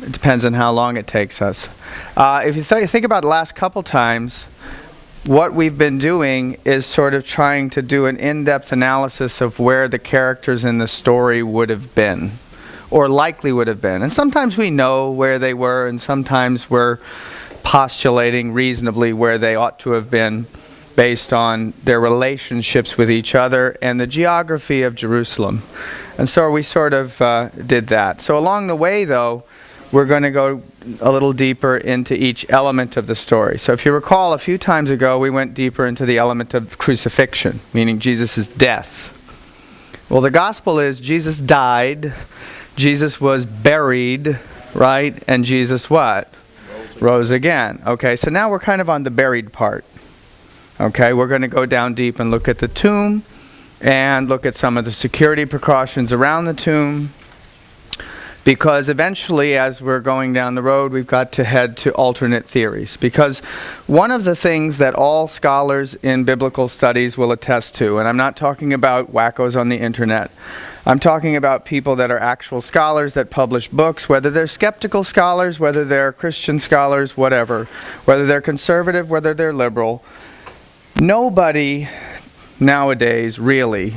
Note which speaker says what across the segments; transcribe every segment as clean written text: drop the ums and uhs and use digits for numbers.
Speaker 1: It depends on how long it takes us. If you think about the last couple times, what we've been doing is sort of trying to do an in-depth analysis of where the characters in the story would have been, or likely would have been. And sometimes we know where they were, and sometimes we're postulating reasonably where they ought to have been based on their relationships with each other and the geography of Jerusalem. And so we sort of did that. So along the way, though, we're going to go a little deeper into each element of the story. So if you recall, a few times ago, we went deeper into the element of crucifixion, meaning Jesus' death. Well, the gospel is Jesus died, Jesus was buried, right? And Jesus what? Rose again. Okay, so now we're kind of on the buried part. Okay, we're going to go down deep and look at the tomb and look at some of the security precautions around the tomb, because eventually, as we're going down the road, we've got to head to alternate theories. Because one of the things that all scholars in biblical studies will attest to, and I'm not talking about wackos on the internet, I'm talking about people that are actual scholars that publish books, whether they're skeptical scholars, whether they're Christian scholars, whatever, whether they're conservative, whether they're liberal. Nobody nowadays, really,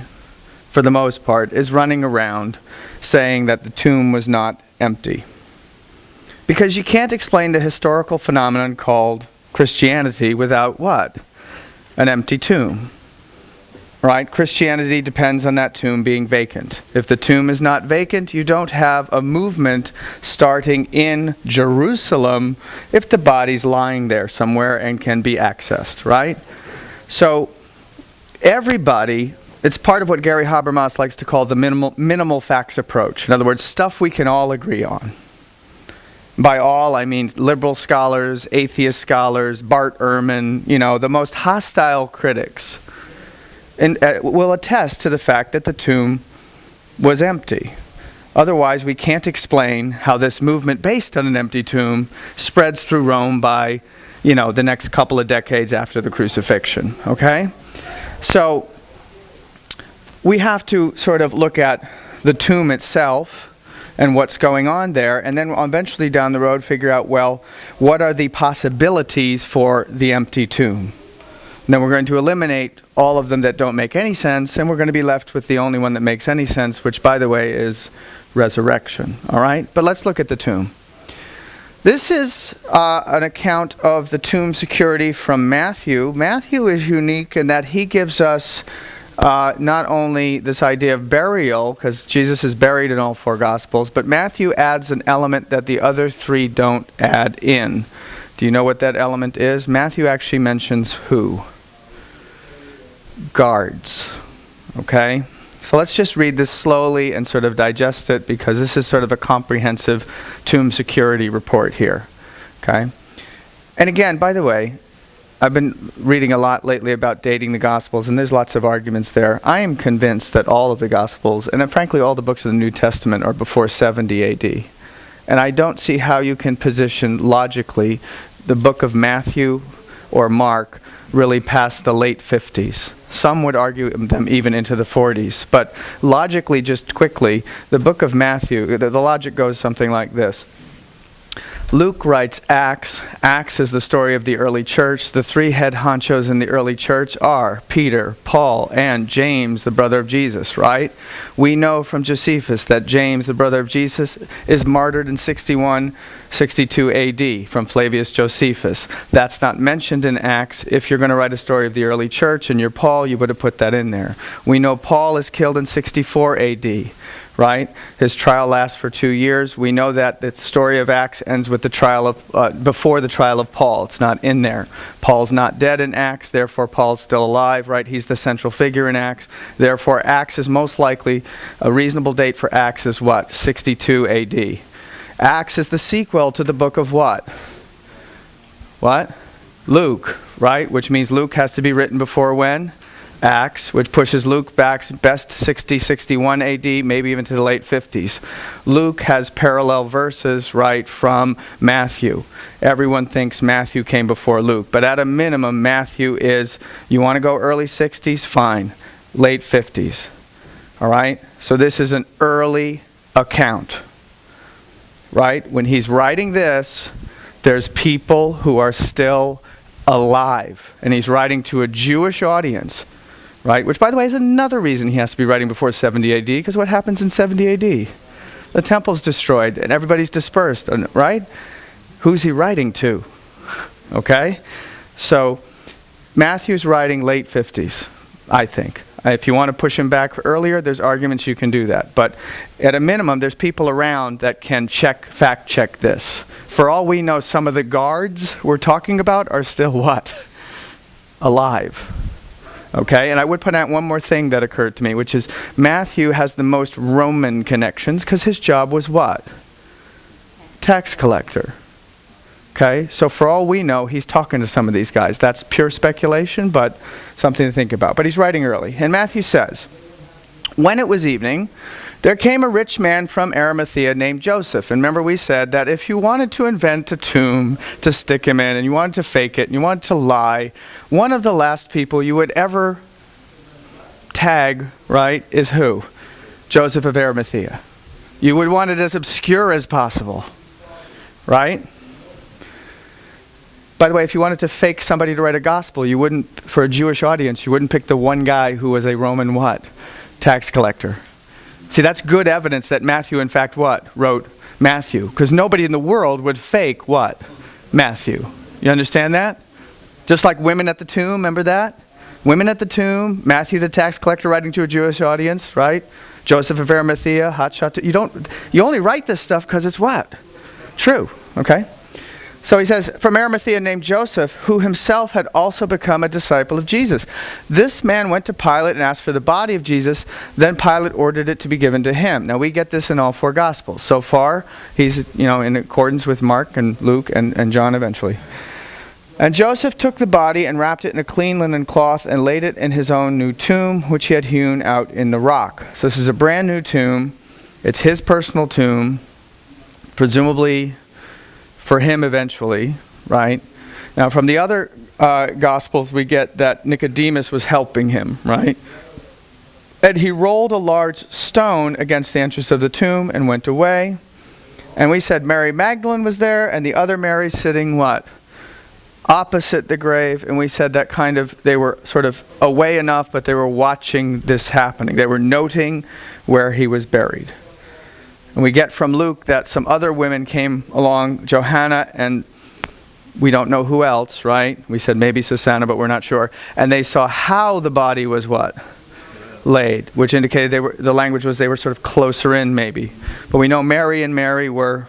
Speaker 1: for the most part, is running around saying that the tomb was not empty. Because you can't explain the historical phenomenon called Christianity without what? An empty tomb. Right? Christianity depends on that tomb being vacant. If the tomb is not vacant, you don't have a movement starting in Jerusalem if the body's lying there somewhere and can be accessed, right? So everybody, it's part of what Gary Habermas likes to call the minimal facts approach. In other words, stuff we can all agree on. By all, I mean liberal scholars, atheist scholars, Bart Ehrman, the most hostile critics, and will attest to the fact that the tomb was empty. Otherwise, we can't explain how this movement based on an empty tomb spreads through Rome by, the next couple of decades after the crucifixion, okay? So we have to sort of look at the tomb itself and what's going on there, and then eventually down the road figure out, well, what are the possibilities for the empty tomb? And then we're going to eliminate all of them that don't make any sense, and we're going to be left with the only one that makes any sense, which, by the way, is resurrection. All right? But let's look at the tomb. This is an account of the tomb security from Matthew. Matthew is unique in that he gives us not only this idea of burial, because Jesus is buried in all four Gospels, but Matthew adds an element that the other three don't add in. Do you know what that element is? Matthew actually mentions who? Guards. Okay? So let's just read this slowly and sort of digest it, because this is sort of a comprehensive tomb security report here. Okay? And again, by the way, I've been reading a lot lately about dating the Gospels, and there's lots of arguments there. I am convinced that all of the Gospels, and frankly all the books of the New Testament, are before 70 AD. And I don't see how you can position logically the book of Matthew or Mark really past the late 50s. Some would argue them even into the 40s. But logically, just quickly, the book of Matthew, the logic goes something like this. Luke writes Acts. Acts is the story of the early church. The three head honchos in the early church are Peter, Paul, and James, the brother of Jesus, right? We know from Josephus that James, the brother of Jesus, is martyred in 62 AD from Flavius Josephus. That's not mentioned in Acts. If you're going to write a story of the early church and you're Paul, you would have put that in there. We know Paul is killed in 64 AD. Right? His trial lasts for 2 years. We know that the story of Acts ends with the trial of, before the trial of Paul. It's not in there. Paul's not dead in Acts, therefore Paul's still alive, right? He's the central figure in Acts. Therefore, Acts is most likely, a reasonable date for Acts is what? 62 AD. Acts is the sequel to the book of what? What? Luke, right? Which means Luke has to be written before when? Acts, which pushes Luke back best 60, 61 AD, maybe even to the late 50s. Luke has parallel verses, right, from Matthew. Everyone thinks Matthew came before Luke, but at a minimum, Matthew is, you want to go early 60s? Fine. Late 50s. All right? So this is an early account. right? When he's writing this, there's people who are still alive. And he's writing to a Jewish audience, right? Which, by the way, is another reason he has to be writing before 70 AD, because what happens in 70 AD? The temple's destroyed and everybody's dispersed, right? Who's he writing to? Okay? So Matthew's writing late 50s, I think. If you want to push him back earlier, there's arguments you can do that. But at a minimum, there's people around that can fact check this. For all we know, some of the guards we're talking about are still what? Alive. Okay, and I would point out one more thing that occurred to me, which is Matthew has the most Roman connections because his job was what? Tax collector. Okay, so for all we know, he's talking to some of these guys. That's pure speculation, but something to think about. But he's writing early. And Matthew says, when it was evening, there came a rich man from Arimathea named Joseph. And remember we said that if you wanted to invent a tomb to stick him in, and you wanted to fake it, and you wanted to lie, one of the last people you would ever tag, right, is who? Joseph of Arimathea. You would want it as obscure as possible, right? By the way, if you wanted to fake somebody to write a gospel, you wouldn't, for a Jewish audience, you wouldn't pick the one guy who was a Roman what? Tax collector. See, that's good evidence that Matthew, in fact, what? Wrote Matthew. Because nobody in the world would fake what? Matthew. You understand that? Just like women at the tomb, remember that? Women at the tomb, Matthew the tax collector writing to a Jewish audience, right? Joseph of Arimathea, hotshot. You only write this stuff because it's what? True, okay? So he says, from Arimathea named Joseph, who himself had also become a disciple of Jesus. This man went to Pilate and asked for the body of Jesus. Then Pilate ordered it to be given to him. Now we get this in all four Gospels. So far, he's in accordance with Mark and Luke and John eventually. And Joseph took the body and wrapped it in a clean linen cloth and laid it in his own new tomb, which he had hewn out in the rock. So this is a brand new tomb. It's his personal tomb, presumably for him eventually, right? Now from the other Gospels we get that Nicodemus was helping him, right? And he rolled a large stone against the entrance of the tomb and went away. And we said Mary Magdalene was there and the other Mary sitting what? Opposite the grave. And we said that they were sort of away enough, but they were watching this happening. They were noting where he was buried. And we get from Luke that some other women came along, Johanna and we don't know who else, right? We said maybe Susanna, but we're not sure. And they saw how the body was what? Laid, which indicated the language was they were sort of closer in maybe. But we know Mary and Mary were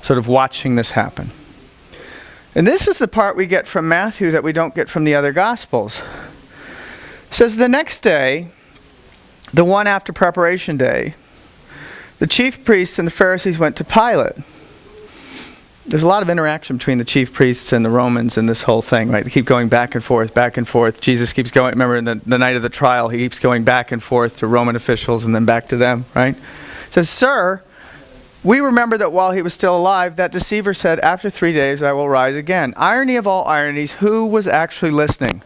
Speaker 1: sort of watching this happen. And this is the part we get from Matthew that we don't get from the other Gospels. It says the next day, the one after preparation day, the chief priests and the Pharisees went to Pilate. There's a lot of interaction between the chief priests and the Romans in this whole thing, right? They keep going back and forth, back and forth. Jesus keeps going, remember in the night of the trial, he keeps going back and forth to Roman officials and then back to them, right? It says, Sir, we remember that while he was still alive, that deceiver said, after 3 days I will rise again. Irony of all ironies, who was actually listening?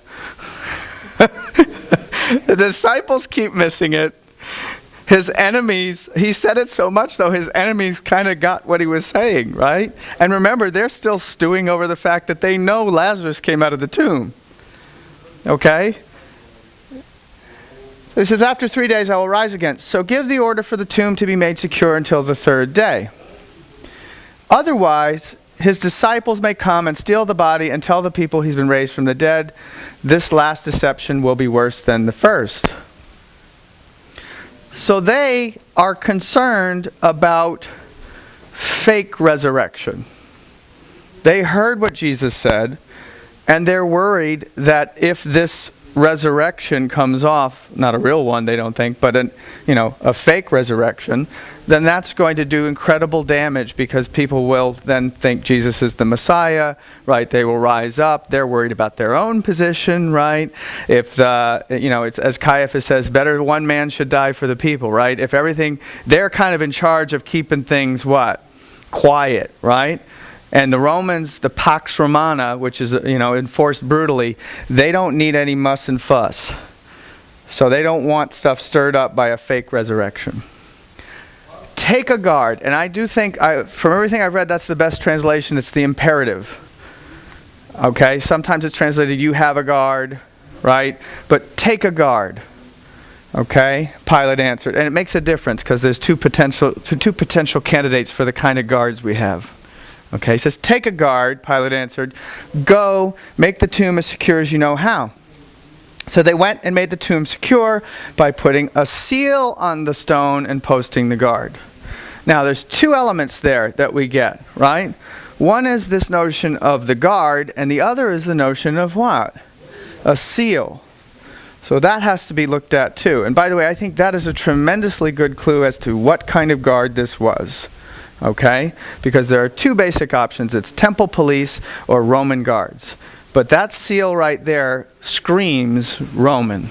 Speaker 1: The disciples keep missing it. His enemies, he said it so much though, his enemies kind of got what he was saying, right? And remember, they're still stewing over the fact that they know Lazarus came out of the tomb. Okay? It says, after 3 days I will rise again. So give the order for the tomb to be made secure until the third day. Otherwise, his disciples may come and steal the body and tell the people he's been raised from the dead. This last deception will be worse than the first. So they are concerned about fake resurrection. They heard what Jesus said, and they're worried that if this resurrection comes off, not a real one they don't think, but a fake resurrection, then that's going to do incredible damage because people will then think Jesus is the Messiah, right? They will rise up. They're worried about their own position, right? If it's as Caiaphas says, better one man should die for the people, right? If everything, they're kind of in charge of keeping things what? Quiet, right? And the Romans, the Pax Romana, which is enforced brutally, they don't need any muss and fuss. So they don't want stuff stirred up by a fake resurrection. take a guard. And I do think, from everything I've read, that's the best translation. It's the imperative. Okay, sometimes it's translated, you have a guard, right? But take a guard. Okay, Pilate answered. And it makes a difference because there's two potential candidates for the kind of guards we have. Okay, he says, take a guard, Pilate answered. Go, make the tomb as secure as you know how. So they went and made the tomb secure by putting a seal on the stone and posting the guard. Now there's two elements there that we get, right? One is this notion of the guard, and the other is the notion of what? A seal. So that has to be looked at too. And by the way, I think that is a tremendously good clue as to what kind of guard this was. Okay? Because there are two basic options. It's temple police or Roman guards. But that seal right there screams Roman.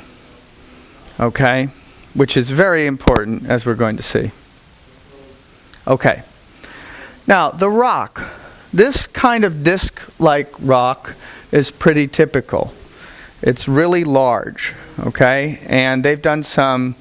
Speaker 1: Okay? Which is very important, as we're going to see. Okay. Now, the rock. This kind of disc-like rock is pretty typical. It's really large, okay? And they've done some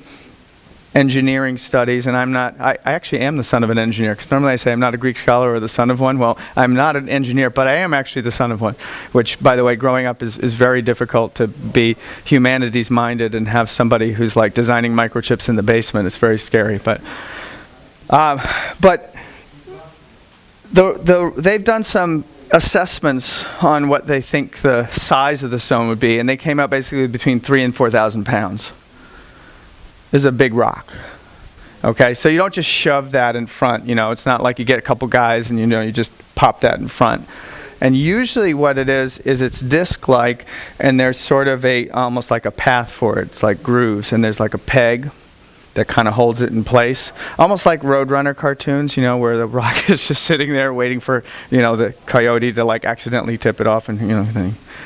Speaker 1: engineering studies, and I actually am the son of an engineer, because normally I say I'm not a Greek scholar or the son of one. Well, I'm not an engineer, but I am actually the son of one, which, by the way, growing up is very difficult to be humanities-minded and have somebody who's like designing microchips in the basement. It's very scary, but they've done some assessments on what they think the size of the stone would be, and they came out basically between 3,000 and 4,000 pounds. This is a big rock. Okay, so you don't just shove that in front. You know, it's not like you get a couple guys and you just pop that in front. And usually what it is it's disc-like, and there's sort of almost like a path for it. It's like grooves, and there's like a peg that kind of holds it in place. Almost like Roadrunner cartoons, where the rock is just sitting there waiting for, the coyote to like accidentally tip it off, and,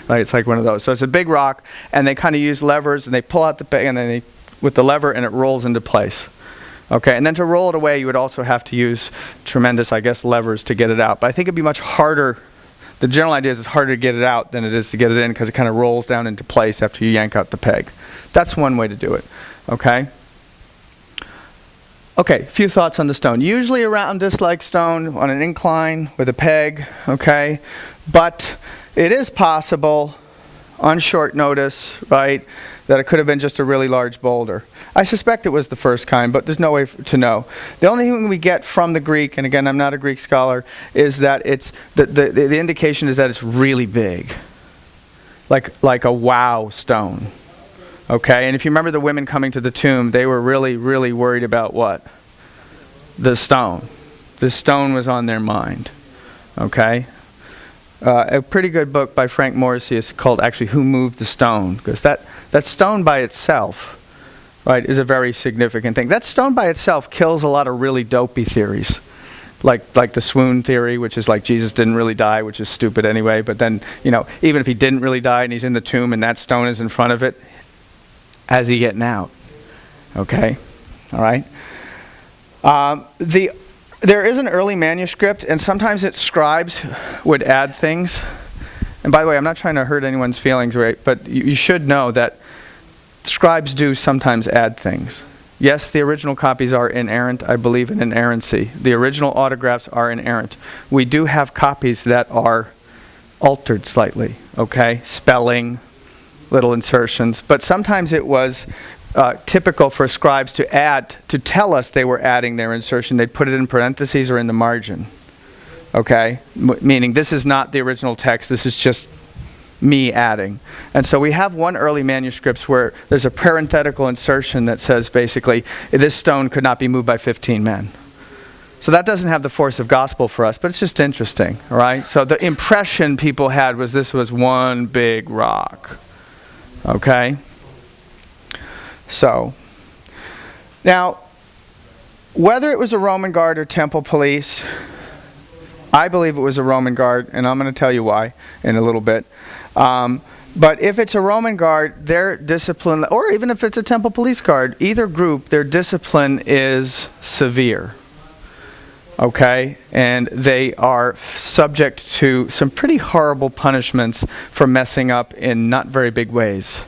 Speaker 1: right? It's like one of those. So it's a big rock, and they kind of use levers, and they pull out the peg, and then with the lever, and it rolls into place. Okay, and then to roll it away, you would also have to use tremendous, I guess, levers to get it out. But I think it'd be much harder. The general idea is it's harder to get it out than it is to get it in, because it kind of rolls down into place after you yank out the peg. That's one way to do it. Okay? Okay, a few thoughts on the stone. Usually a round disc-like stone on an incline with a peg, okay? But it is possible, on short notice, right, that it could have been just a really large boulder. I suspect it was the first kind, but there's no way to know. The only thing we get from the Greek, and again, I'm not a Greek scholar, is that it's the indication is that it's really big, like a wow stone. Okay, and if you remember the women coming to the tomb, they were really, really worried about what? The stone. The stone was on their mind. Okay? A pretty good book by Frank Morrissey is called actually Who Moved the Stone? Because that stone by itself, right, is a very significant thing. That stone by itself kills a lot of really dopey theories. Like the swoon theory, which is like Jesus didn't really die, which is stupid anyway. But then, even if he didn't really die and he's in the tomb and that stone is in front of it, how's he getting out? Okay? All right? There is an early manuscript, and sometimes scribes would add things. And by the way, I'm not trying to hurt anyone's feelings, right? But you should know that scribes do sometimes add things. Yes, the original copies are inerrant. I believe in inerrancy. The original autographs are inerrant. We do have copies that are altered slightly, okay? Spelling, little insertions. But sometimes it was typical for scribes to tell us they were adding their insertion. They'd put it in parentheses or in the margin. Okay? Meaning this is not the original text, this is just me adding. And so we have one early manuscript where there's a parenthetical insertion that says basically, this stone could not be moved by 15 men. So that doesn't have the force of gospel for us, but it's just interesting, all right? So the impression people had was this was one big rock. Okay? So, now, whether it was a Roman guard or temple police, I believe it was a Roman guard, and I'm going to tell you why in a little bit. But if it's a Roman guard, their discipline, or even if it's a temple police guard, either group, their discipline is severe. Okay? And they are subject to some pretty horrible punishments for messing up in not very big ways.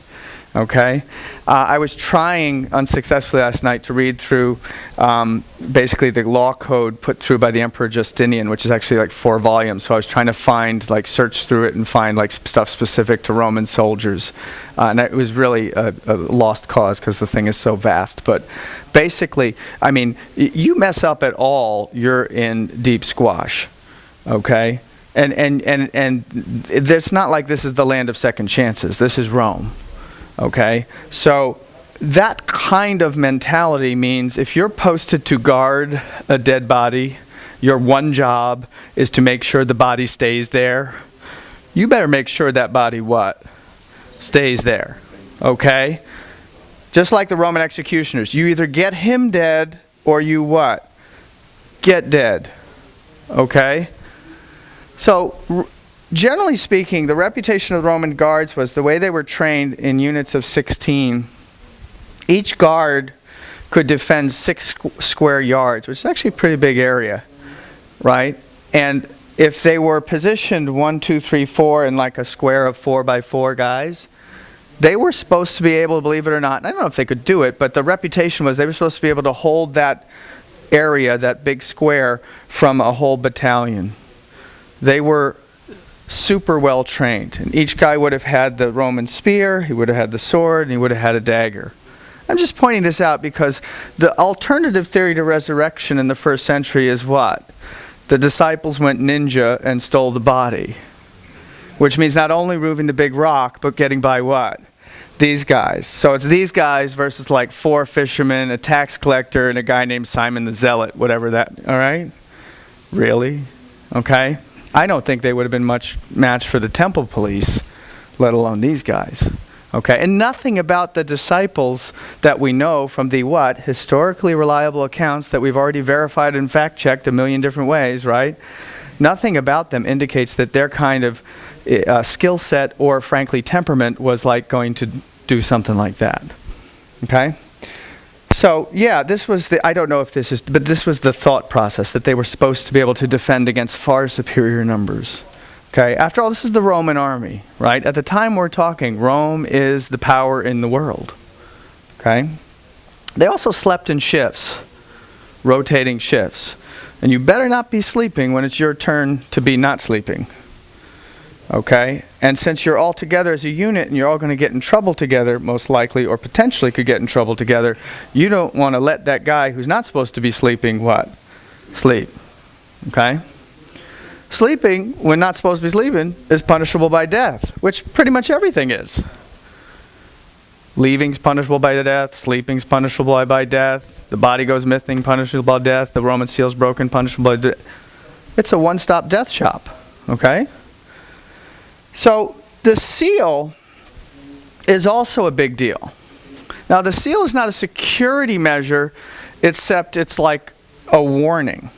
Speaker 1: Okay? I was trying unsuccessfully last night to read through basically the law code put through by the Emperor Justinian, which is actually like 4 volumes. So I was trying to find, like, search through it and find like stuff specific to Roman soldiers. And it was really a lost cause because the thing is so vast. But basically, I mean, you mess up at all, you're in deep squash. Okay? And it's not like this is the land of second chances. This is Rome. Okay? So that kind of mentality means if you're posted to guard a dead body, your one job is to make sure the body stays there. You better make sure that body what? Stays there. Okay? Just like the Roman executioners. You either get him dead or you what? Get dead. Okay? So, generally speaking, the reputation of the Roman guards was the way they were trained in units of 16. Each guard could defend 6 square yards, which is actually a pretty big area, right? And if they were positioned 1, 2, 3, 4 in like a square of 4 by 4 guys, they were supposed to be able, believe it or not, and I don't know if they could do it, but the reputation was they were supposed to be able to hold that area, that big square, from a whole battalion. They were super well trained. And each guy would have had the Roman spear, he would have had the sword, and he would have had a dagger. I'm just pointing this out because the alternative theory to resurrection in the first century is what? The disciples went ninja and stole the body. Which means not only moving the big rock, but getting by what? These guys. So it's these guys versus like 4 fishermen, a tax collector, and a guy named Simon the Zealot, whatever that, all right? Really? Okay? I don't think they would have been much match for the temple police, let alone these guys. Okay, and nothing about the disciples that we know from the what? Historically reliable accounts that we've already verified and fact-checked a million different ways, right? Nothing about them indicates that their kind of skill set or, frankly, temperament was like going to do something like that. Okay? So, yeah, this was the, I don't know if this is, but this was the thought process, that they were supposed to be able to defend against far superior numbers. Okay, after all, this is the Roman army, right? At the time we're talking, Rome is the power in the world. Okay? They also slept in shifts, rotating shifts. And you better not be sleeping when it's your turn to be not sleeping. Okay? And since you're all together as a unit and you're all going to get in trouble together, most likely, or potentially could get in trouble together, you don't want to let that guy who's not supposed to be sleeping, what? Sleep. Okay? Sleeping, when not supposed to be sleeping, is punishable by death, which pretty much everything is. Leaving's punishable by death, sleeping's punishable by death, the body goes missing, punishable by death, the Roman seal's broken, punishable by death. It's a one-stop death shop, okay? So the seal is also a big deal. Now the seal is not a security measure, except it's like a warning.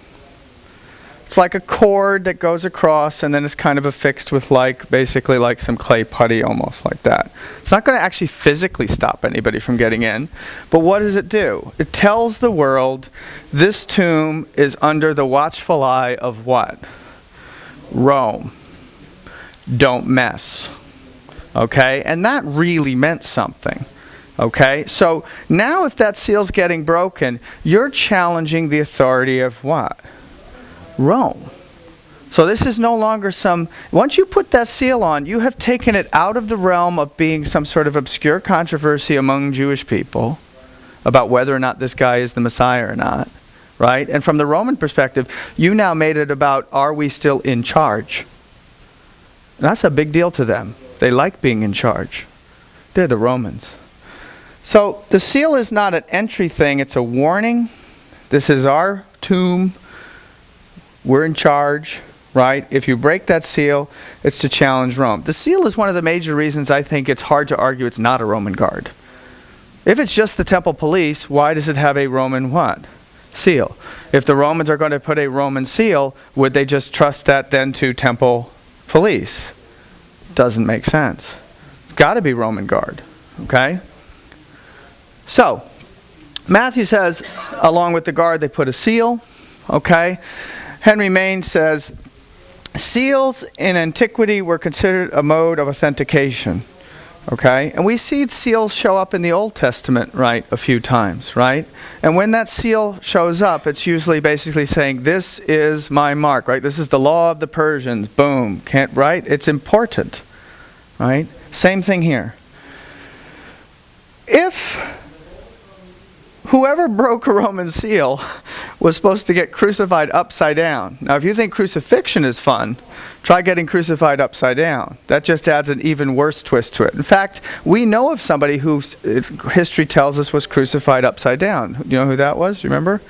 Speaker 1: It's like a cord that goes across and then it's kind of affixed with like, basically like some clay putty, almost like that. It's not going to actually physically stop anybody from getting in. But what does it do? It tells the world this tomb is under the watchful eye of what? Rome. Don't mess. Okay? And that really meant something. Okay? So now if that seal's getting broken, you're challenging the authority of what? Rome. So this is no longer some, once you put that seal on, you have taken it out of the realm of being some sort of obscure controversy among Jewish people about whether or not this guy is the Messiah or not, right? And from the Roman perspective, you now made it about, are we still in charge? And that's a big deal to them. They like being in charge. They're the Romans. So the seal is not an entry thing, it's a warning. This is our tomb. We're in charge, right? If you break that seal, it's to challenge Rome. The seal is one of the major reasons I think it's hard to argue it's not a Roman guard. If it's just the temple police, why does it have a Roman what? Seal. If the Romans are going to put a Roman seal, would they just trust that then to temple police? Doesn't make sense. It's got to be Roman guard, okay? So, Matthew says, along with the guard, they put a seal, okay? Henry Maine says, seals in antiquity were considered a mode of authentication. Okay? And we see seals show up in the Old Testament, right, a few times, right? And when that seal shows up, it's usually basically saying, this is my mark, right? This is the law of the Persians. Boom. Can't, right? It's important, right? Same thing here. If whoever broke a Roman seal was supposed to get crucified upside down. Now, if you think crucifixion is fun, try getting crucified upside down. That just adds an even worse twist to it. In fact, we know of somebody who history tells us was crucified upside down. You know who that was? Remember?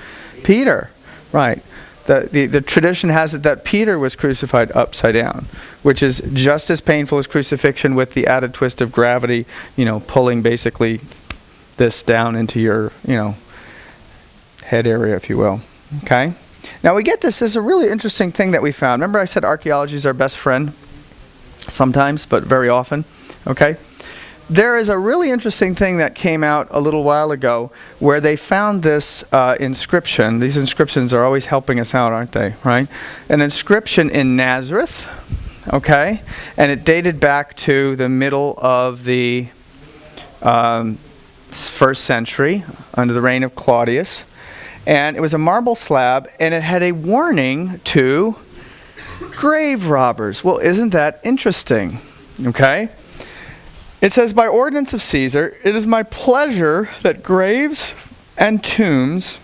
Speaker 1: Peter. Right. The tradition has it that Peter was crucified upside down, which is just as painful as crucifixion with the added twist of gravity, pulling basically this down into your, head area, if you will. Okay? Now we get this. There's a really interesting thing that we found. Remember I said archaeology is our best friend? Sometimes, but very often. Okay? There is a really interesting thing that came out a little while ago where they found this inscription. These inscriptions are always helping us out, aren't they? Right? An inscription in Nazareth. Okay? And it dated back to the middle of the first century, under the reign of Claudius. And it was a marble slab, and it had a warning to grave robbers. Well, isn't that interesting? Okay? It says, by ordinance of Caesar, it is my pleasure that graves and tombs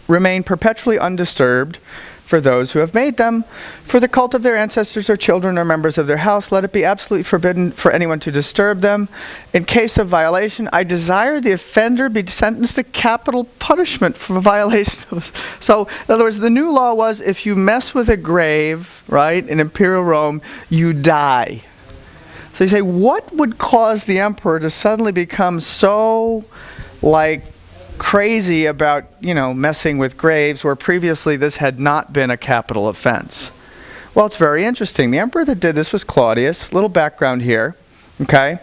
Speaker 1: remain perpetually undisturbed for those who have made them. For the cult of their ancestors or children or members of their house, let it be absolutely forbidden for anyone to disturb them. In case of violation, I desire the offender be sentenced to capital punishment for violation. So, in other words, the new law was if you mess with a grave, right, in Imperial Rome, you die. So you say, what would cause the emperor to suddenly become so, crazy about, messing with graves where previously this had not been a capital offense? Well, it's very interesting. The emperor that did this was Claudius. Little background here, okay?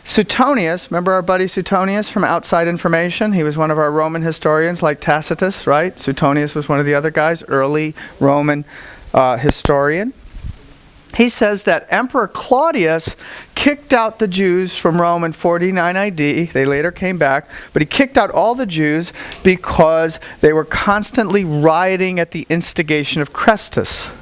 Speaker 1: Suetonius, remember our buddy Suetonius from Outside Information? He was one of our Roman historians like Tacitus, right? Suetonius was one of the other guys, early Roman historian. He says that Emperor Claudius kicked out the Jews from Rome in 49 AD. They later came back, but he kicked out all the Jews because they were constantly rioting at the instigation of Chrestus.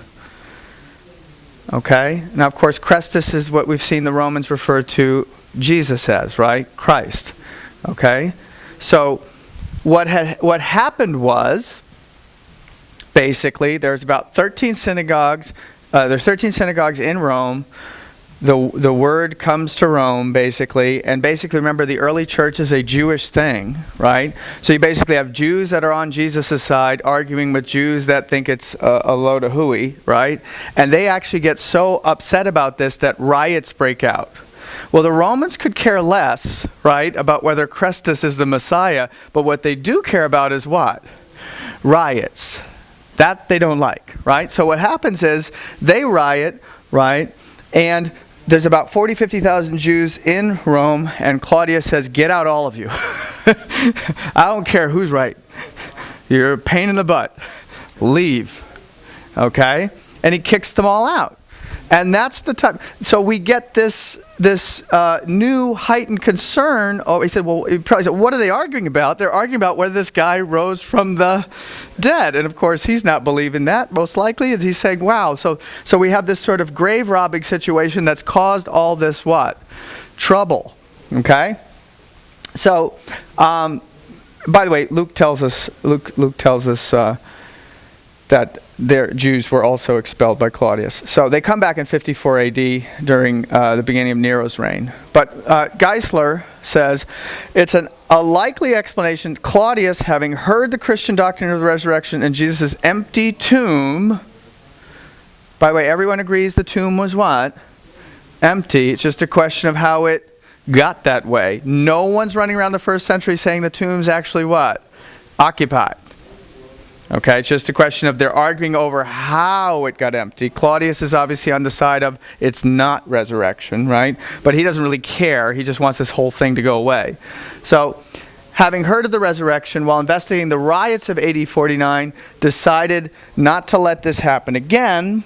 Speaker 1: Okay? Now, of course, Chrestus is what we've seen the Romans refer to Jesus as, right? Christ. Okay? So, what happened was, basically, there's about 13 synagogues. There's 13 synagogues in Rome. The word comes to Rome, basically. And basically, remember, the early church is a Jewish thing, right? So you basically have Jews that are on Jesus' side arguing with Jews that think it's a load of hooey, right? And they actually get so upset about this that riots break out. Well, the Romans could care less, right, about whether Christus is the Messiah. But what they do care about is what? Riots. That they don't like, right? So what happens is they riot, right? And there's about 50,000 Jews in Rome, and Claudius says, get out all of you. I don't care who's right. You're a pain in the butt. Leave. Okay? And he kicks them all out. And that's the time. So we get this new heightened concern. Oh, he said, well, he probably said, what are they arguing about? They're arguing about whether this guy rose from the dead. And of course, he's not believing that, most likely. And he's saying, wow. So we have this sort of grave robbing situation that's caused all this what? Trouble. Okay? So, by the way, Luke tells us that their Jews were also expelled by Claudius. So they come back in 54 AD during the beginning of Nero's reign. But Geisler says it's a likely explanation. Claudius, having heard the Christian doctrine of the resurrection and Jesus' empty tomb, by the way, everyone agrees the tomb was what? Empty. It's just a question of how it got that way. No one's running around the first century saying the tomb's actually what? Occupied. Okay, it's just a question of they're arguing over how it got empty. Claudius is obviously on the side of it's not resurrection, right? But he doesn't really care. He just wants this whole thing to go away. So, having heard of the resurrection, while investigating the riots of AD 49, decided not to let this happen again,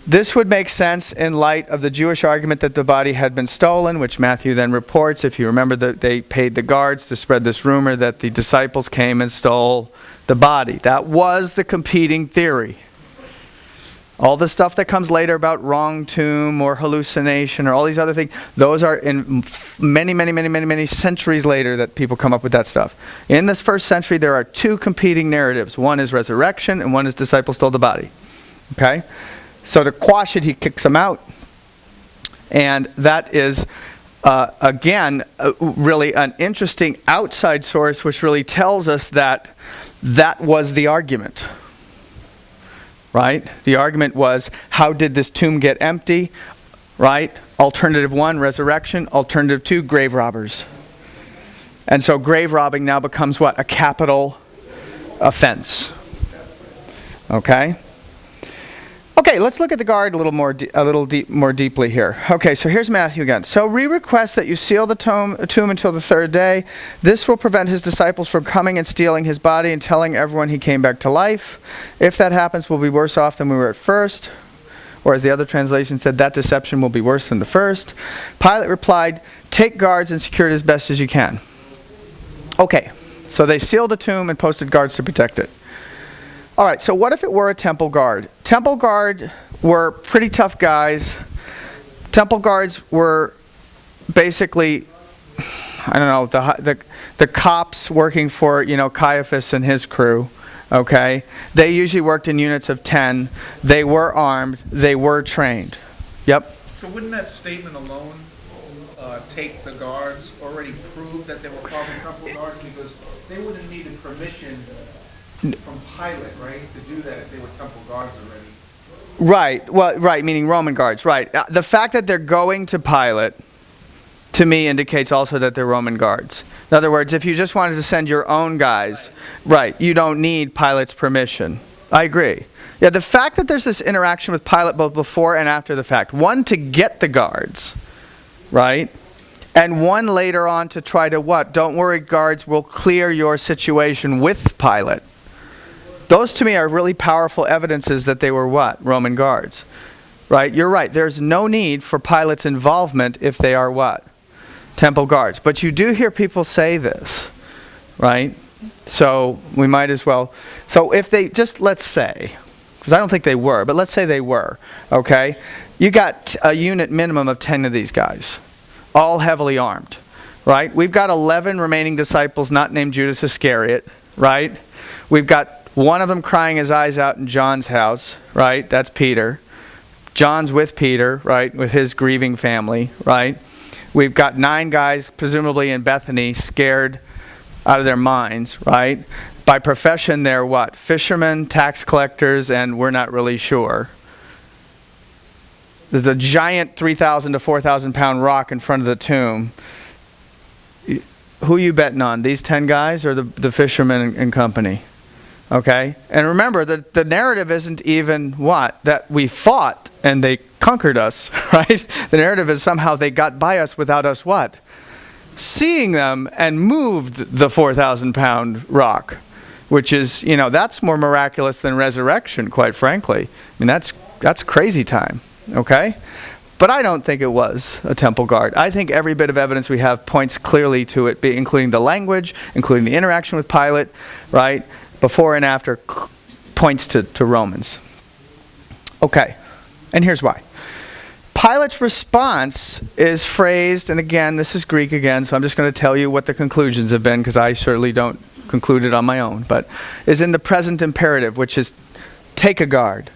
Speaker 1: This would make sense in light of the Jewish argument that the body had been stolen, which Matthew then reports. If you remember, that they paid the guards to spread this rumor that the disciples came and stole the body. That was the competing theory. All the stuff that comes later about wrong tomb or hallucination or all these other things, those are in many centuries later that people come up with that stuff. In this first century, there are two competing narratives. One is resurrection and one is disciples stole the body. Okay? So to quash it, he kicks them out. And that is, again, really an interesting outside source which really tells us that that was the argument. Right? The argument was, how did this tomb get empty? Right? Alternative 1, resurrection. Alternative 2, grave robbers. And so grave robbing now becomes what? A capital offense. Okay? Okay, let's look at the guard a little more deeply here. Okay, so here's Matthew again. So we request that you seal the tomb until the third day. This will prevent his disciples from coming and stealing his body and telling everyone he came back to life. If that happens, we'll be worse off than we were at first. Or as the other translation said, that deception will be worse than the first. Pilate replied, take guards and secure it as best as you can. Okay, so they sealed the tomb and posted guards to protect it. All right, so what if it were a temple guard? Temple guard were pretty tough guys. Temple guards were basically, I don't know, the cops working for, Caiaphas and his crew. Okay? They usually worked in units of 10. They were armed. They were trained. Yep.
Speaker 2: So wouldn't that statement alone take the guards already prove that they were probably temple guards, because they would have needed permission from Pilate, right, to do that if they were temple guards already?
Speaker 1: Right. Well, right, meaning Roman guards. Right. The fact that they're going to Pilate, to me, indicates also that they're Roman guards. In other words, if you just wanted to send your own guys, right, you don't need Pilate's permission. I agree. Yeah, the fact that there's this interaction with Pilate both before and after the fact. One, to get the guards, right? And one later on to try to what? Don't worry, guards, we'll clear your situation with Pilate. Those to me are really powerful evidences that they were what? Roman guards. Right? You're right. There's no need for Pilate's involvement if they are what? Temple guards. But you do hear people say this. Right? So we might as well. So if they just, let's say, because I don't think they were, but let's say they were. Okay? You got a unit minimum of 10 of these guys. All heavily armed. Right? We've got 11 remaining disciples not named Judas Iscariot. Right? We've got one of them crying his eyes out in John's house, right? That's Peter. John's with Peter, right? With his grieving family, right? We've got 9 guys, presumably in Bethany, scared out of their minds, right? By profession, they're what? Fishermen, tax collectors, and we're not really sure. There's a giant 3,000 to 4,000 pound rock in front of the tomb. Who are you betting on? These 10 guys or the fishermen and company? Okay? And remember, the narrative isn't even what? That we fought and they conquered us, right? The narrative is somehow they got by us without us what? Seeing them and moved the 4,000 pound rock, which is, that's more miraculous than resurrection, quite frankly. I mean, that's crazy time, okay? But I don't think it was a temple guard. I think every bit of evidence we have points clearly to it, including the language, including the interaction with Pilate, right? Before and after points to Romans. Okay, and here's why. Pilate's response is phrased, and again, this is Greek again, so I'm just going to tell you what the conclusions have been, because I certainly don't conclude it on my own, but is in the present imperative, which is take a guard.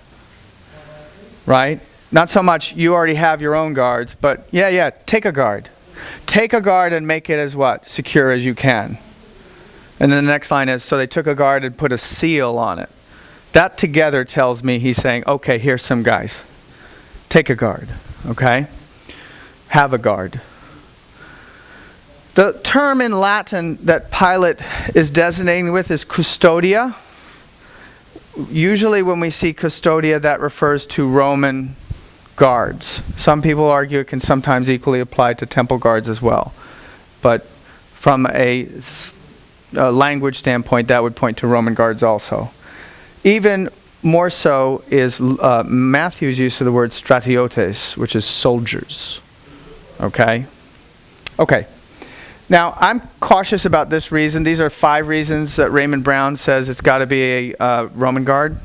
Speaker 1: Right? Not so much you already have your own guards, but take a guard. Take a guard and make it as what? Secure as you can. And then the next line is, so they took a guard and put a seal on it. That together tells me he's saying, okay, here's some guys. Take a guard, okay? Have a guard. The term in Latin that Pilate is designating with is custodia. Usually when we see custodia, that refers to Roman guards. Some people argue it can sometimes equally apply to temple guards as well. But from a language standpoint, that would point to Roman guards also. Even more so is Matthew's use of the word stratiotes, which is soldiers. Okay? Okay. Now, I'm cautious about this reason. These are 5 reasons that Raymond Brown says it's got to be a Roman guard.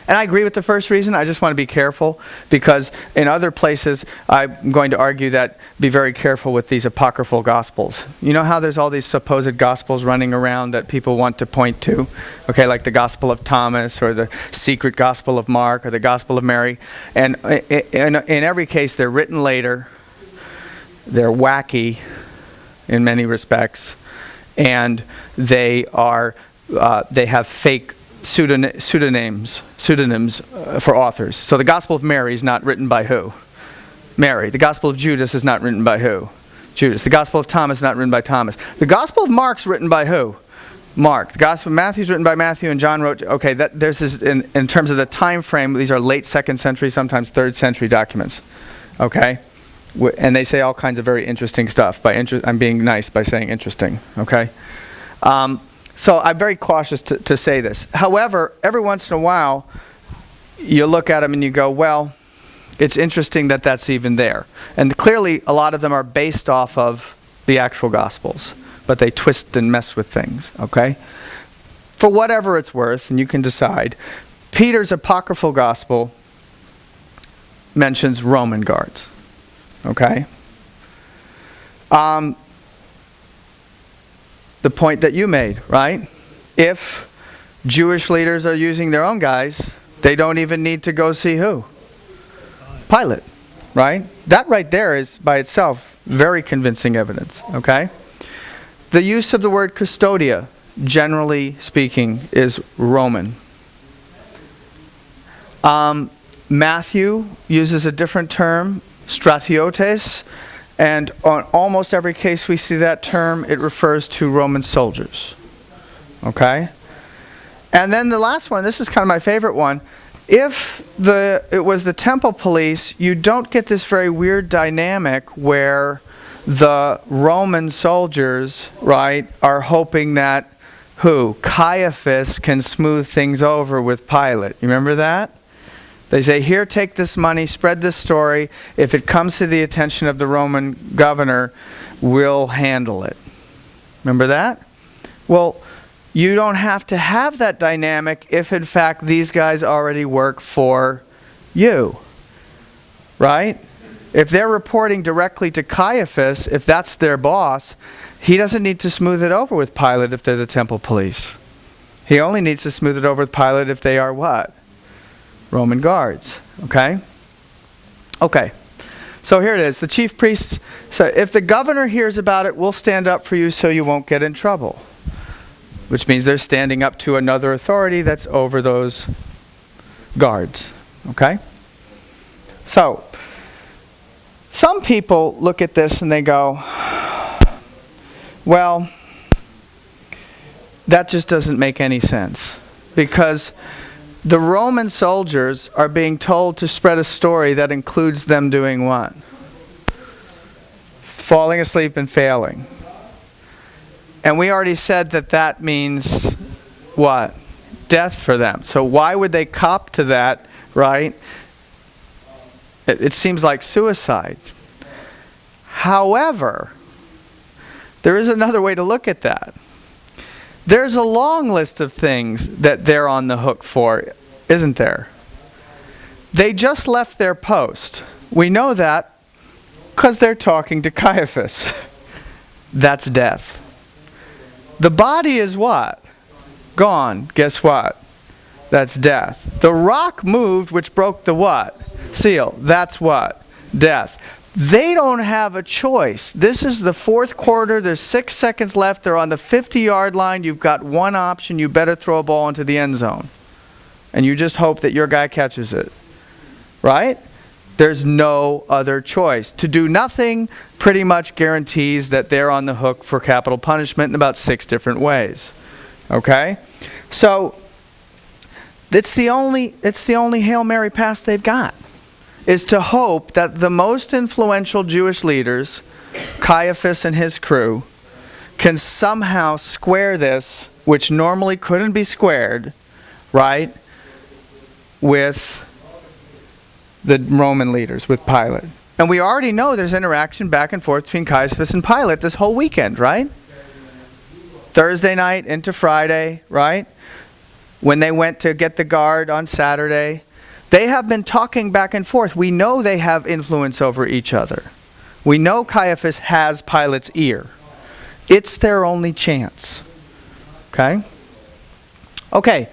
Speaker 1: And I agree with the first reason. I just want to be careful because in other places, I'm going to argue that be very careful with these apocryphal gospels. You know how there's all these supposed gospels running around that people want to point to? Okay, like the Gospel of Thomas or the secret Gospel of Mark or the Gospel of Mary. And in every case, they're written later. They're wacky in many respects. And they have fake pseudonyms for authors. So the Gospel of Mary is not written by who? Mary. The Gospel of Judas is not written by who? Judas. The Gospel of Thomas is not written by Thomas. The Gospel of Mark's written by who? Mark. The Gospel of Matthew's written by Matthew, and John wrote. Okay, there's this in terms of the time frame. These are late 2nd century, sometimes 3rd century documents. Okay, and they say all kinds of very interesting stuff. I'm being nice by saying interesting. Okay. So I'm very cautious to say this. However, every once in a while, you look at them and you go, well, it's interesting that that's even there. And clearly, a lot of them are based off of the actual Gospels, but they twist and mess with things, okay? For whatever it's worth, and you can decide, Peter's apocryphal Gospel mentions Roman guards, okay? The point that you made, right? If Jewish leaders are using their own guys, they don't even need to go see who? Pilate, right? That right there is by itself very convincing evidence, okay? The use of the word custodia, generally speaking, is Roman. Matthew uses a different term, stratiotes, and on almost every case we see that term, it refers to Roman soldiers. Okay? And then the last one, this is kind of my favorite one. If it was the temple police, you don't get this very weird dynamic where the Roman soldiers, right, are hoping that who? Caiaphas can smooth things over with Pilate. You remember that? They say, here, take this money, spread this story. If it comes to the attention of the Roman governor, we'll handle it. Remember that? Well, you don't have to have that dynamic if, in fact, these guys already work for you. Right? If they're reporting directly to Caiaphas, if that's their boss, he doesn't need to smooth it over with Pilate if they're the temple police. He only needs to smooth it over with Pilate if they are what? Roman guards. Okay? Okay. So here it is. The chief priests said, if the governor hears about it, we'll stand up for you so you won't get in trouble. Which means they're standing up to another authority that's over those guards. Okay? So, some people look at this and they go, well, that just doesn't make any sense. Because the Roman soldiers are being told to spread a story that includes them doing what? Falling asleep and failing. And we already said that that means what? Death for them. So why would they cop to that, right? It seems like suicide. However, there is another way to look at that. There's a long list of things that they're on the hook for, isn't there? They just left their post. We know that because they're talking to Caiaphas. That's death. The body is what? Gone. Guess what? That's death. The rock moved, which broke the what? Seal. That's what? Death. They don't have a choice. This is the fourth quarter. There's 6 seconds left. They're on the 50-yard line. You've got one option. You better throw a ball into the end zone. And you just hope that your guy catches it. Right? There's no other choice. To do nothing pretty much guarantees that they're on the hook for capital punishment in about 6 different ways. Okay? So, it's the only Hail Mary pass they've got. Is to hope that the most influential Jewish leaders, Caiaphas and his crew, can somehow square this, which normally couldn't be squared, right, with the Roman leaders, with Pilate. And we already know there's interaction back and forth between Caiaphas and Pilate this whole weekend, right? Thursday night into Friday, right? When they went to get the guard on Saturday. They have been talking back and forth. We know they have influence over each other. We know Caiaphas has Pilate's ear. It's their only chance. Okay? Okay.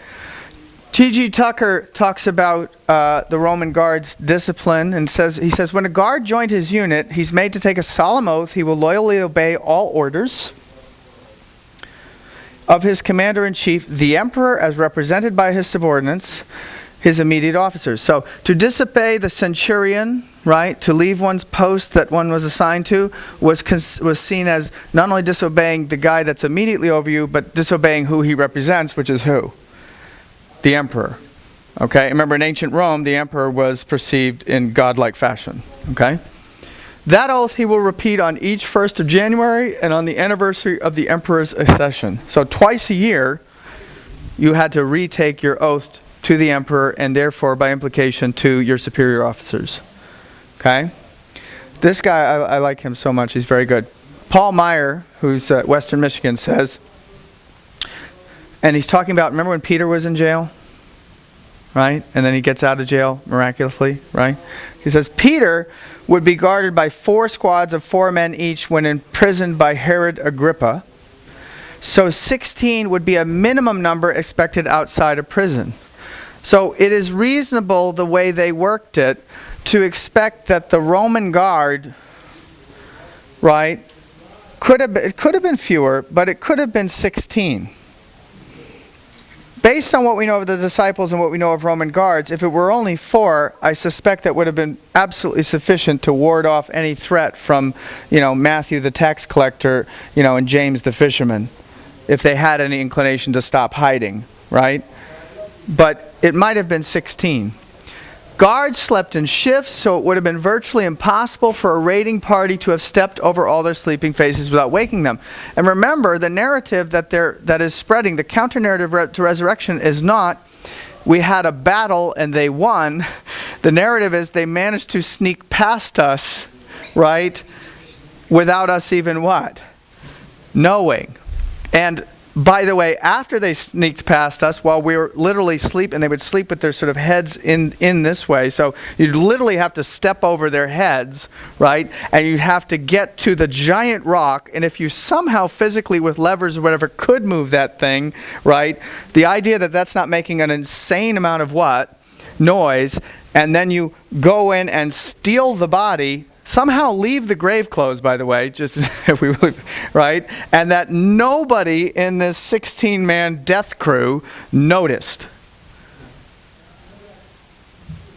Speaker 1: T.G. Tucker talks about the Roman guard's discipline and he says, when a guard joined his unit, he's made to take a solemn oath he will loyally obey all orders of his commander-in-chief, the emperor, as represented by his subordinates, his immediate officers. So to disobey the centurion, right, to leave one's post that one was assigned to, was seen as not only disobeying the guy that's immediately over you, but disobeying who he represents, which is who? The emperor. Okay, remember in ancient Rome, the emperor was perceived in godlike fashion. Okay? That oath he will repeat on each 1st of January and on the anniversary of the emperor's accession. So twice a year, you had to retake your oath to the emperor and therefore, by implication, to your superior officers. Okay? This guy, I like him so much. He's very good. Paul Meyer, who's at Western Michigan, says, and he's talking about, remember when Peter was in jail? Right? And then he gets out of jail miraculously, right? He says, Peter would be guarded by 4 squads of 4 men each when imprisoned by Herod Agrippa. So 16 would be a minimum number expected outside of prison. So it is reasonable, the way they worked it, to expect that the Roman guard, right, it could have been fewer, but it could have been 16. Based on what we know of the disciples and what we know of Roman guards, if it were only 4, I suspect that would have been absolutely sufficient to ward off any threat from, Matthew the tax collector, and James the fisherman, if they had any inclination to stop hiding, right? But it might have been 16. Guards slept in shifts, so it would have been virtually impossible for a raiding party to have stepped over all their sleeping faces without waking them. And remember, the narrative that is spreading, the counter-narrative to resurrection is not, we had a battle and they won. The narrative is they managed to sneak past us, right, without us even what? Knowing. And by the way, after they sneaked past us, while we were literally sleeping, they would sleep with their sort of heads in this way. So you'd literally have to step over their heads, right? And you'd have to get to the giant rock. And if you somehow physically with levers or whatever could move that thing, right? The idea that that's not making an insane amount of what? Noise. And then you go in and steal the body, somehow leave the grave clothes, by the way, just if we believe, right? And that nobody in this 16-man death crew noticed.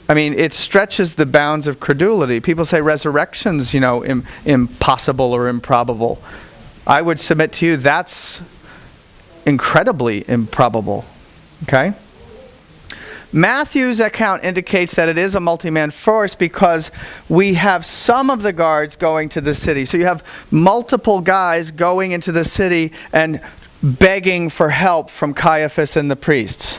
Speaker 1: I mean, it stretches the bounds of credulity. People say resurrection's, impossible or improbable. I would submit to you that's incredibly improbable. Okay? Matthew's account indicates that it is a multi-man force because we have some of the guards going to the city. So you have multiple guys going into the city and begging for help from Caiaphas and the priests,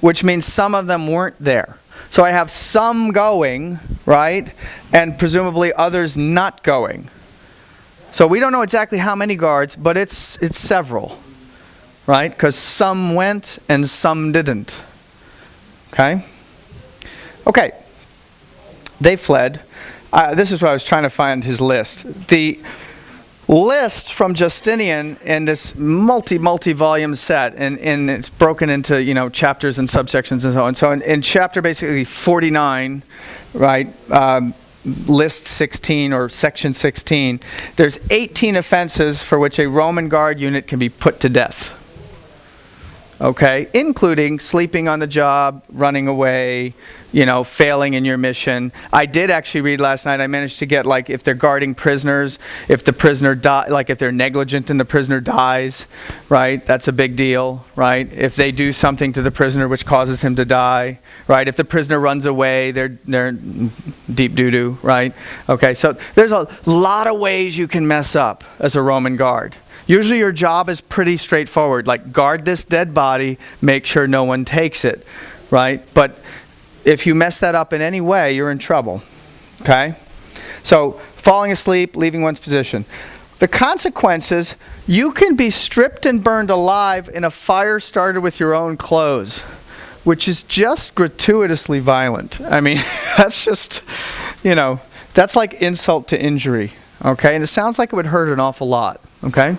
Speaker 1: which means some of them weren't there. So I have some going, right, and presumably others not going. So we don't know exactly how many guards, but it's several, right, because some went and some didn't. Okay. They fled. This is what I was trying to find his list. The list from Justinian in this multi-volume set, and it's broken into, chapters and subsections and so on. So in chapter basically 49, right, list 16 or section 16, there's 18 offenses for which a Roman guard unit can be put to death. Okay, including sleeping on the job, running away, failing in your mission. I did actually read last night, I managed to get, if they're guarding prisoners, if the prisoner if they're negligent and the prisoner dies, right? That's a big deal, right? If they do something to the prisoner which causes him to die, right? If the prisoner runs away, they're deep doo-doo, right? Okay, so there's a lot of ways you can mess up as a Roman guard. Usually your job is pretty straightforward, like guard this dead body, make sure no one takes it. right? But if you mess that up in any way, you're in trouble, okay? So falling asleep, leaving one's position. The consequences, you can be stripped and burned alive in a fire started with your own clothes, which is just gratuitously violent. I mean, that's just, that's like insult to injury, okay? And it sounds like it would hurt an awful lot, okay?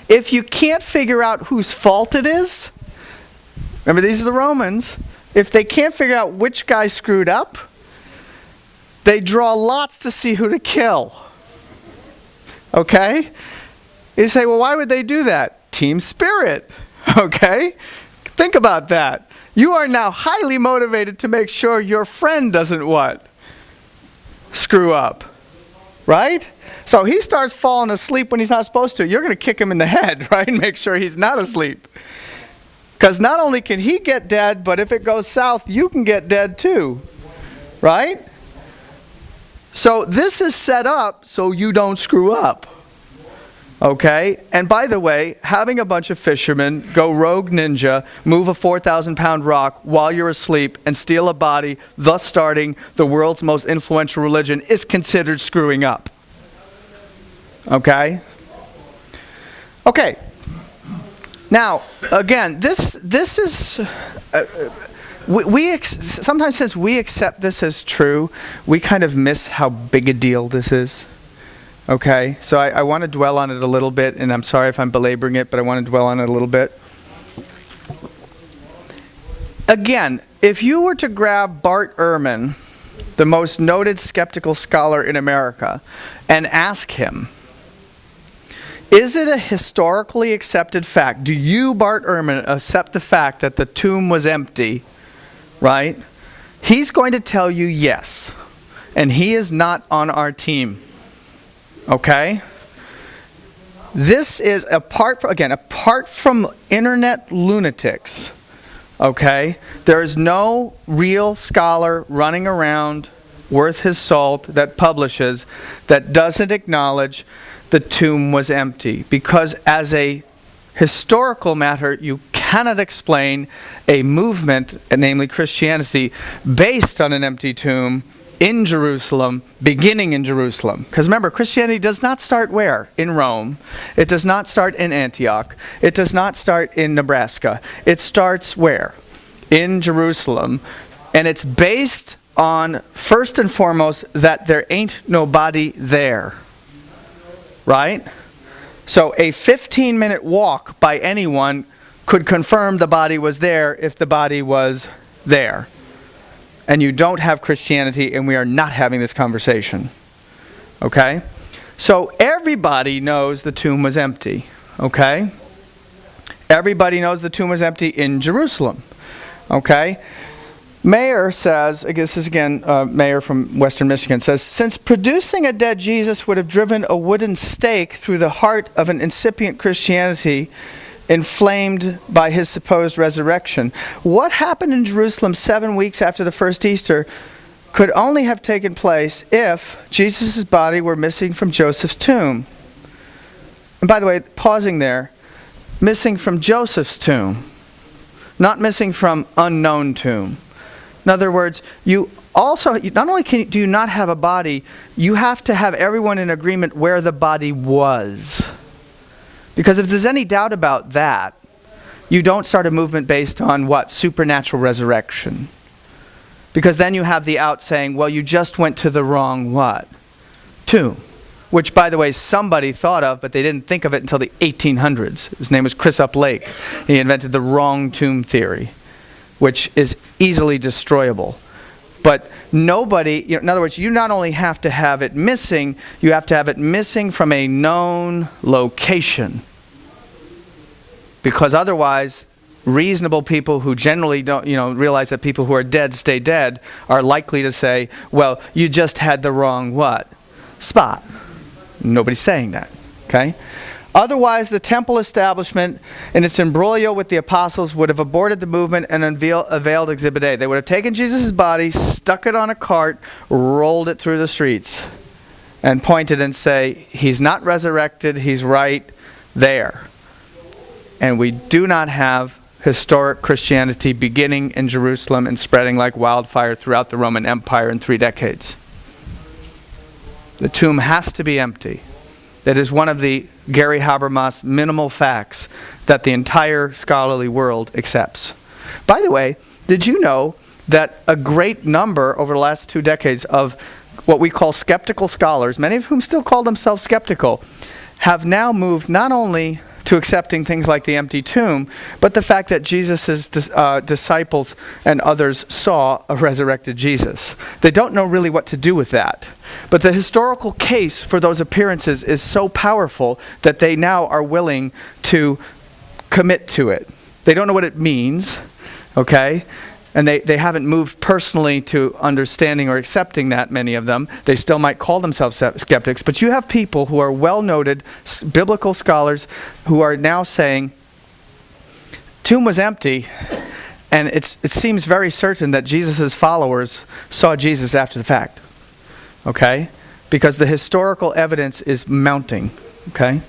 Speaker 1: If you can't figure out whose fault it is, remember these are the Romans, if they can't figure out which guy screwed up, they draw lots to see who to kill. Okay? You say, well, why would they do that? Team spirit. Okay? Think about that. You are now highly motivated to make sure your friend doesn't what? Screw up. Right? So he starts falling asleep when he's not supposed to. You're going to kick him in the head, right? And make sure he's not asleep. Because not only can he get dead, but if it goes south, you can get dead too. Right? So this is set up so you don't screw up. Okay? And by the way, having a bunch of fishermen go rogue ninja, move a 4,000-pound rock while you're asleep and steal a body, thus starting the world's most influential religion, is considered screwing up. Okay? Okay. Now, again, this is... sometimes since we accept this as true, we kind of miss how big a deal this is. Okay? So I want to dwell on it a little bit, and I'm sorry if I'm belaboring it, but I want to dwell on it a little bit. Again, if you were to grab Bart Ehrman, the most noted skeptical scholar in America, and ask him, is it a historically accepted fact? Do you, Bart Ehrman, accept the fact that the tomb was empty? Right? He's going to tell you yes. And he is not on our team. Okay? This is apart from internet lunatics. Okay? There is no real scholar running around worth his salt that publishes that doesn't acknowledge the tomb was empty. Because as a historical matter, you cannot explain a movement, namely Christianity, based on an empty tomb in Jerusalem, beginning in Jerusalem. Because remember, Christianity does not start where? In Rome. It does not start in Antioch. It does not start in Nebraska. It starts where? In Jerusalem. And it's based on, first and foremost, that there ain't nobody there. Right? So a 15-minute walk by anyone could confirm the body was there if the body was there. And you don't have Christianity, and we are not having this conversation. Okay? So everybody knows the tomb was empty. Okay? Everybody knows the tomb was empty in Jerusalem. Okay? Mayer says, this is again Mayer from Western Michigan, says, since producing a dead Jesus would have driven a wooden stake through the heart of an incipient Christianity inflamed by his supposed resurrection, what happened in Jerusalem 7 weeks after the first Easter could only have taken place if Jesus' body were missing from Joseph's tomb. And by the way, pausing there, missing from Joseph's tomb, not missing from unknown tomb. In other words, you also, not only do you not have a body, you have to have everyone in agreement where the body was. Because if there's any doubt about that, you don't start a movement based on what? Supernatural resurrection. Because then you have the out saying, well, you just went to the wrong what? Tomb. Which, by the way, somebody thought of, but they didn't think of it until the 1800s. His name was Chrysop Lake. He invented the wrong tomb theory, which is easily destroyable. But nobody, in other words, you not only have to have it missing, you have to have it missing from a known location. Because otherwise, reasonable people who generally don't, realize that people who are dead stay dead are likely to say, well, you just had the wrong what? Spot. Nobody's saying that, okay? Otherwise, the temple establishment in its imbroglio with the apostles would have aborted the movement and availed Exhibit A. They would have taken Jesus' body, stuck it on a cart, rolled it through the streets, and pointed and say, he's not resurrected, he's right there. And we do not have historic Christianity beginning in Jerusalem and spreading like wildfire throughout the Roman Empire in 3 decades. The tomb has to be empty. That is one of the Gary Habermas minimal facts that the entire scholarly world accepts. By the way, did you know that a great number over the last 2 decades of what we call skeptical scholars, many of whom still call themselves skeptical, have now moved not only to accepting things like the empty tomb, but the fact that Jesus' disciples and others saw a resurrected Jesus. They don't know really what to do with that. But the historical case for those appearances is so powerful that they now are willing to commit to it. They don't know what it means, okay? And they haven't moved personally to understanding or accepting that, many of them. They still might call themselves skeptics. But you have people who are well-noted biblical scholars who are now saying, tomb was empty, and it seems very certain that Jesus' followers saw Jesus after the fact. Okay? Because the historical evidence is mounting. Okay?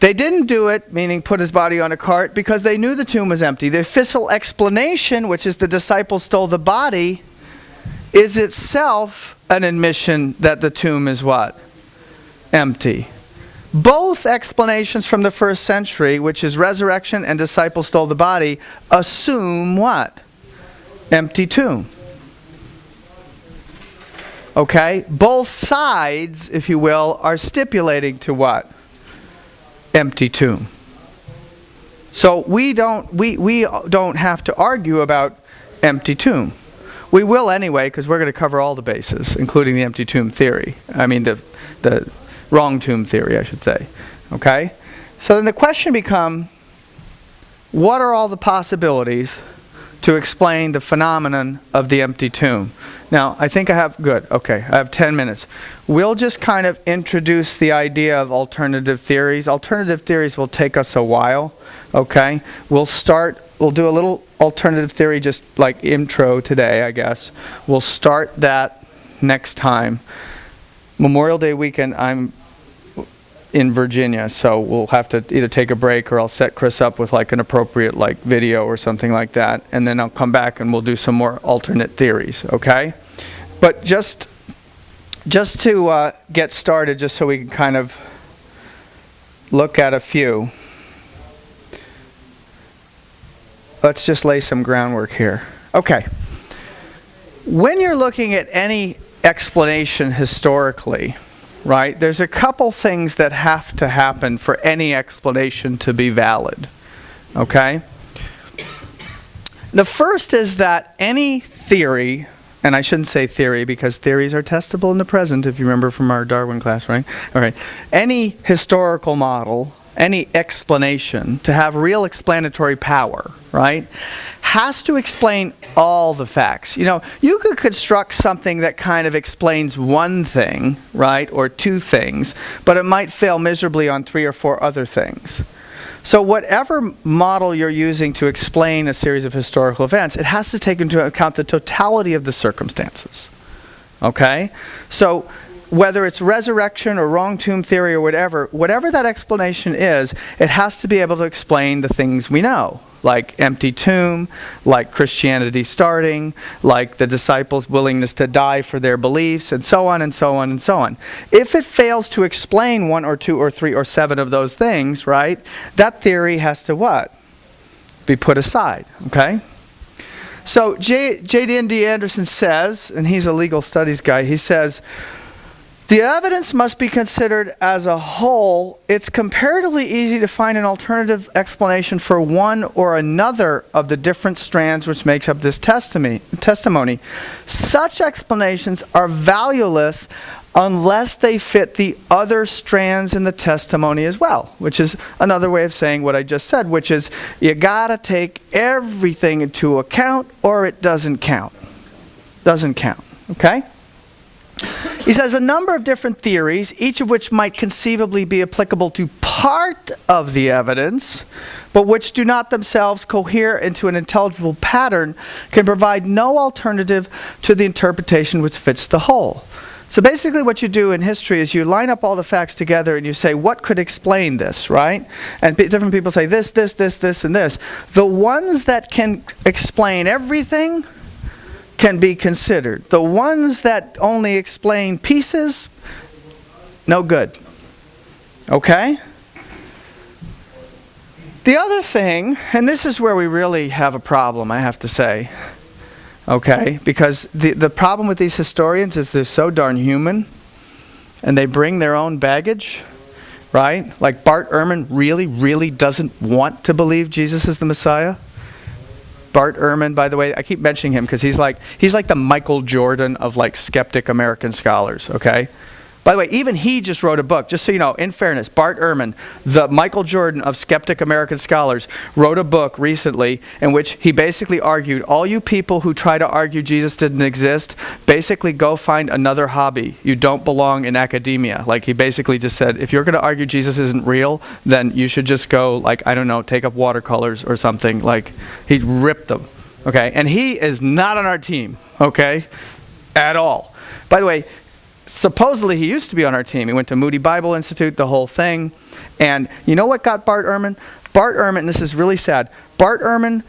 Speaker 1: They didn't do it, meaning put his body on a cart, because they knew the tomb was empty. The official explanation, which is the disciples stole the body, is itself an admission that the tomb is what? Empty. Both explanations from the first century, which is resurrection and disciples stole the body, assume what? Empty tomb. Okay? Both sides, if you will, are stipulating to what? Empty tomb. So we don't have to argue about empty tomb. We will anyway, because we're going to cover all the bases, including the empty tomb theory. I mean the wrong tomb theory, I should say. Okay? So then the question becomes, what are all the possibilities to explain the phenomenon of the empty tomb? Now, I think I have 10 minutes. We'll just kind of introduce the idea of alternative theories. Alternative theories will take us a while, okay? We'll do a little alternative theory just like intro today, I guess. We'll start that next time. Memorial Day weekend, I'm in Virginia, so we'll have to either take a break or I'll set Chris up with like an appropriate like video or something like that, and then I'll come back and we'll do some more alternate theories, okay? But just to get started, just so we can kind of look at a few, let's just lay some groundwork here. Okay. When you're looking at any explanation historically, right, there's a couple things that have to happen for any explanation to be valid. Okay? The first is that any theory, and I shouldn't say theory because theories are testable in the present, if you remember from our Darwin class, right? All right. Any historical model, any explanation, to have real explanatory power, right, has to explain all the facts. You know, you could construct something that kind of explains one thing, right, or two things, but it might fail miserably on 3 or 4 other things. So whatever model you're using to explain a series of historical events, it has to take into account the totality of the circumstances. Okay? So whether it's resurrection or wrong tomb theory or whatever that explanation is, it has to be able to explain the things we know, like empty tomb, like Christianity starting, like the disciples' willingness to die for their beliefs, and so on and so on and so on. If it fails to explain 1 or 2 or 3 or 7 of those things, right, that theory has to what? Be put aside, okay? So J.D. Anderson says, and he's a legal studies guy, he says, the evidence must be considered as a whole. It's comparatively easy to find an alternative explanation for one or another of the different strands which makes up this testimony. Such explanations are valueless unless they fit the other strands in the testimony as well, which is another way of saying what I just said, which is you gotta take everything into account or it doesn't count. Doesn't count, okay? He says a number of different theories, each of which might conceivably be applicable to part of the evidence, but which do not themselves cohere into an intelligible pattern, can provide no alternative to the interpretation which fits the whole. So basically what you do in history is you line up all the facts together and you say, what could explain this, right? And different people say this, this, this, this, and this. The ones that can explain everything can be considered. The ones that only explain pieces, no good. Okay? The other thing, and this is where we really have a problem, I have to say, okay, because the problem with these historians is they're so darn human, and they bring their own baggage, right? Like Bart Ehrman really, really doesn't want to believe Jesus is the Messiah. Bart Ehrman, by the way, I keep mentioning him because he's like the Michael Jordan of like skeptic American scholars, okay? By the way, even he just wrote a book. Just so you know, in fairness, Bart Ehrman, the Michael Jordan of skeptic American scholars, wrote a book recently in which he basically argued, all you people who try to argue Jesus didn't exist, basically go find another hobby. You don't belong in academia. Like he basically just said, if you're going to argue Jesus isn't real, then you should just go, like, I don't know, take up watercolors or something. Like, he ripped them. Okay? And he is not on our team, okay? At all. By the way, supposedly he used to be on our team. He went to Moody Bible Institute, the whole thing. And you know what got Bart Ehrman? Bart Ehrman, and this is really sad, Bart Ehrman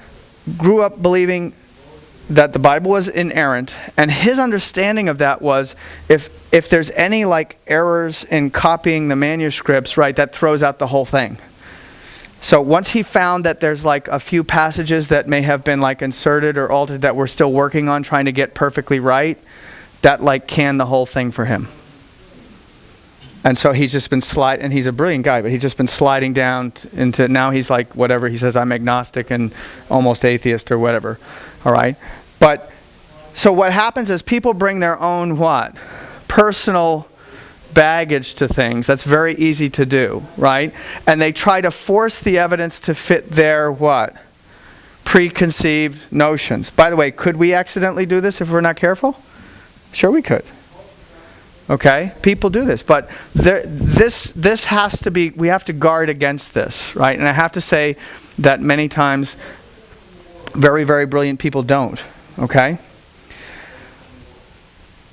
Speaker 1: grew up believing that the Bible was inerrant, and his understanding of that was if there's any like errors in copying the manuscripts, right, that throws out the whole thing. So once he found that there's like a few passages that may have been like inserted or altered that we're still working on trying to get perfectly right, that like canned the whole thing for him. And so he's just been and he's a brilliant guy, but he's just been sliding down into, now he's like whatever, he says I'm agnostic and almost atheist or whatever, all right? But, so what happens is people bring their own what? Personal baggage to things. That's very easy to do, right? And they try to force the evidence to fit their what? Preconceived notions. By the way, could we accidentally do this if we're not careful? Sure we could. Okay? People do this. But this has to be, we have to guard against this, right? And I have to say that many times very, very brilliant people don't. Okay?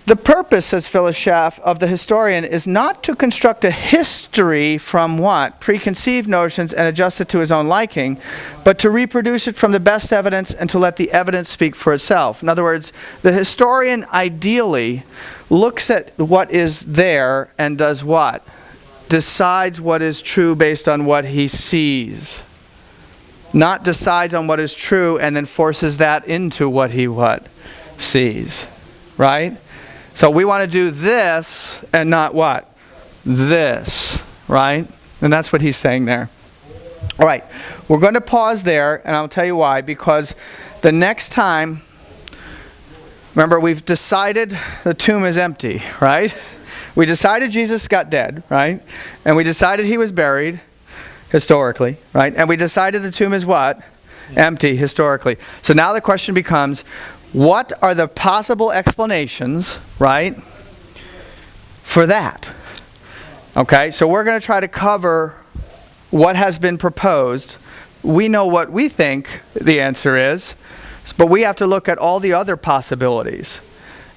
Speaker 1: The purpose, says Phyllis Schaff, of the historian is not to construct a history from what? Preconceived notions and adjust it to his own liking, but to reproduce it from the best evidence and to let the evidence speak for itself. In other words, the historian ideally looks at what is there and does what? Decides what is true based on what he sees. Not decides on what is true and then forces that into what he what? Sees. Right? So we want to do this and not what? This, right? And that's what he's saying there. All right, we're going to pause there, and I'll tell you why. Because the next time, remember, we've decided the tomb is empty, right? We decided Jesus got dead, right? And we decided he was buried, historically, right? And we decided the tomb is what? Empty, historically. So now the question becomes, what are the possible explanations, right, for that? Okay, so we're going to try to cover what has been proposed. We know what we think the answer is, but we have to look at all the other possibilities.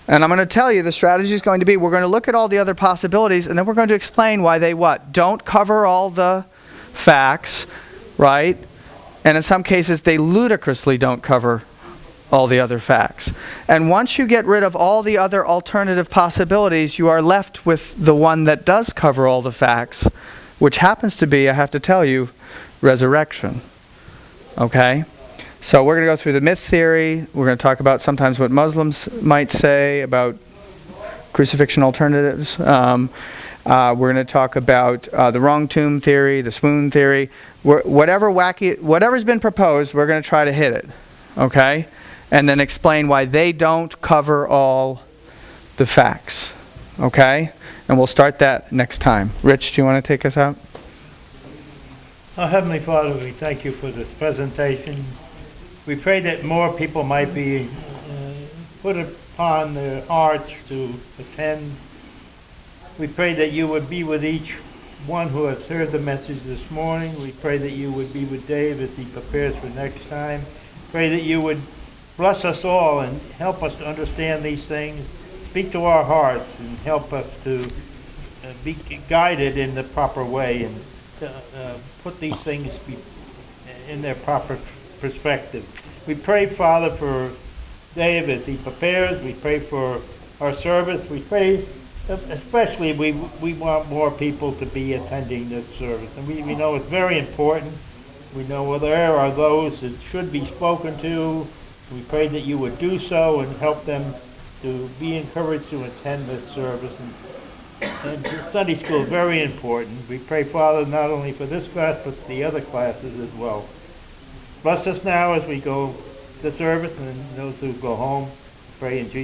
Speaker 1: And I'm going to tell you the strategy is going to be, we're going to look at all the other possibilities, and then we're going to explain why they what? Don't cover all the facts, right? And in some cases, they ludicrously don't cover all the other facts. And once you get rid of all the other alternative possibilities, you are left with the one that does cover all the facts, which happens to be, I have to tell you, resurrection. Okay? So we're going to go through the myth theory. We're going to talk about sometimes what Muslims might say about crucifixion alternatives. We're going to talk about the wrong tomb theory, the swoon theory. Whatever's been proposed, we're going to try to hit it. Okay? And then explain why they don't cover all the facts. Okay? And we'll start that next time. Rich, do you want to take us out?
Speaker 3: Oh, Heavenly Father, we thank you for this presentation. We pray that more people might be put upon the hearts to attend. We pray that you would be with each one who has heard the message this morning. We pray that you would be with Dave as he prepares for next time. Pray that you would bless us all and help us to understand these things. speak to our hearts and help us to be guided in the proper way and put these things in their proper perspective. We pray, Father, for Dave as he prepares. We pray for our service. We pray, especially, we want more people to be attending this service. And we know it's very important. We know there are those that should be spoken to. We pray that you would do so and help them to be encouraged to attend this service. And Sunday school is very important. We pray, Father, not only for this class, but the other classes as well. Bless us now as we go to service and those who go home. Pray in Jesus'